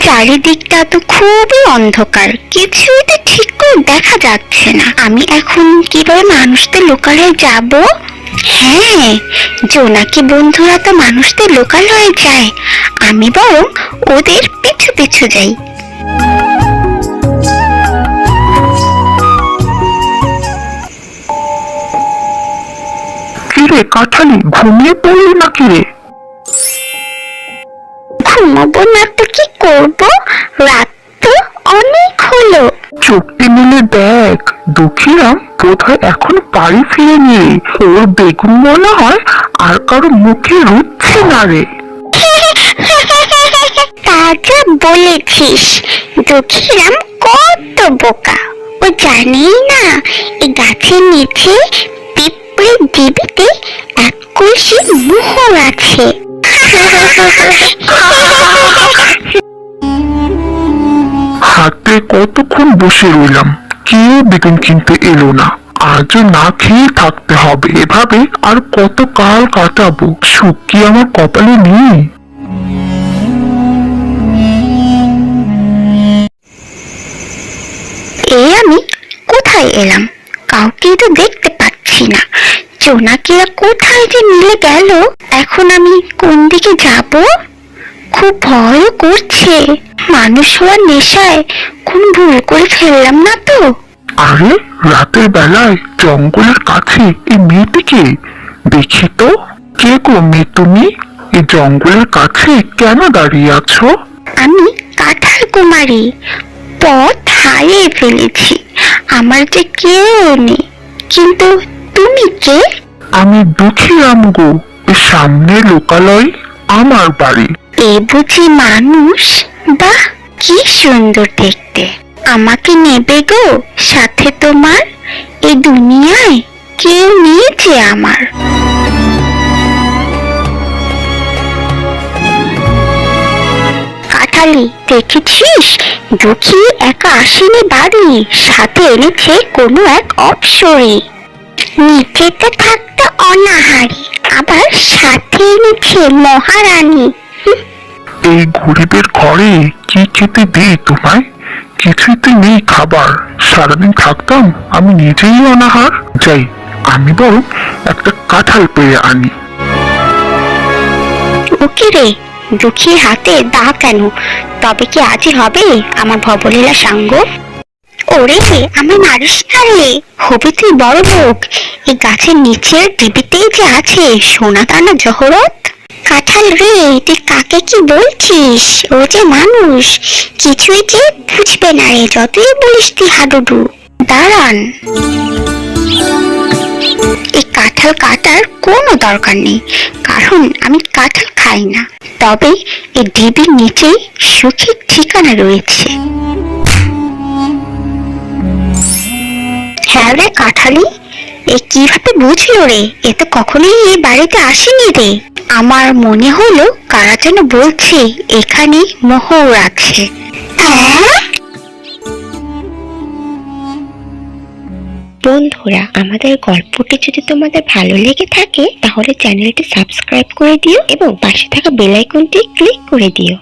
চারিদিকটা তো খুবই অন্ধকার, কিছুই তো ঠিক করে দেখা যাচ্ছে না। আমি এখন কিভাবে মানুষদের লোকালয়ে যাব? হ্যাঁ, জোনাকি বন্ধুরা তো মানুষদের লোকালয়ে যায়, আমি বরং ওদের পিছু পিছু যাই। কিরে কাঠালি, ঘুমিয়ে পড়লি নাকি রে? ঘুমাবো না তো কি করব, রাত তো অনেক হলো। চোখটি মিলে দেখ, দুঃখীরাম বোধহয় এখন বাড়ি ফিরেনি। ওর বেগুন মনে হয় আর কারো মুখে রুচ্ছে না রে। তা যা বলেছিস, দুঃখীরাম কত বোকা, ও জানেই না এই গাছের নিচে পিঁপড়ে ডিবিতে এক কলসি মোহর আছে। হাতে কতক্ষণ বসে রইলাম, কেউ বেগুন কিনতে এলো না। আজও না খেয়ে থাকতে হবে, এভাবে আর কত কাল কাটাবো? সুখ কি আমার কপালে নেই? এই আমি কোথায় এলাম, কাউকে তো দেখতে পাচ্ছি না। জোনাকিরা কোথায় যে মিলে গেল, এখন আমি কোন দিকে যাব? খুব ভয়ও করছে, মানুষ হওয়ার নেশায় কোন ভুল করে ফেললাম না তো? আরে রাতের বেলায় জঙ্গলের কাছে এই মেয়েটিকে দেখি তো। কে গো মেয়ে তুমি? এই জঙ্গলের কাছে কেন দাঁড়িয়ে আছো? আমি কাঁঠাল কুমারী, পথ হারিয়ে ফেলেছি, আমার যে কেউ নেই। কিন্তু তুমি কে? আমি দুঃখীরাম গো, এই সামনে লোকালয় আমার বাড়ি। এ বুঝি মানুষ? বাহ, কি সুন্দর দেখতে। আমাকে নেবে গো সাথে তোমার? এই দুনিয়ায় কেউ নিয়েছে আমার। কাঠালি, দেখেছিস দুঃখী একা আসেনি বাড়ি, সাথে এনেছে কোনো এক অপ্সরী। নিচেতে থাকতে অনাহারী, আবার সাথে এনেছে মহারানী। এই গরিবের ঘরে কি খেতে দেই তোমায়? কিছুতে নেই খাবার, সারাদিন থাকতাম আমি নিজেই অনাহার। যাই, আমি বরং একটা কাঁঠাল পেয়ে আনি। ওকে রে, দুঃখীর হাতে দা কেন? তবে কি আজই হবে আমার ভবলীলা সাঙ্গ? ওরে আমার মারিস না রে, হবি তুই বড় লোক। এই গাছের নিচের ডিবিতেই যে আছে সোনা দানা জহরত। কাঁঠাল রে, তুই কাকে কি বলছিস? ও যে মানুষ, কিছুই যে বুঝবে না রে, যতই বলিস তুই হাডুডু। দাঁড়ান, এই কাঁঠাল কাটার কোনো দরকার নেই, কারণ আমি কাঁঠাল খাই না। তবে এই ডিবির নিচেই সুখের ঠিকানা রয়েছে। হ্যাঁ রে কাঁঠালি, এ কিভাবে বুঝলো রে? এ তো কখনোই এই বাড়িতে আসেনি রে। আমার মনে হলো কারা যেন বলছে এখানে মোহর আছে। বন্ধুরা, আমাদের গল্পটি যদি তোমাদের ভালো লেগে থাকে তাহলে চ্যানেলটি সাবস্ক্রাইব করে দিও এবং পাশে থাকা বেল আইকনটি ক্লিক করে দিও।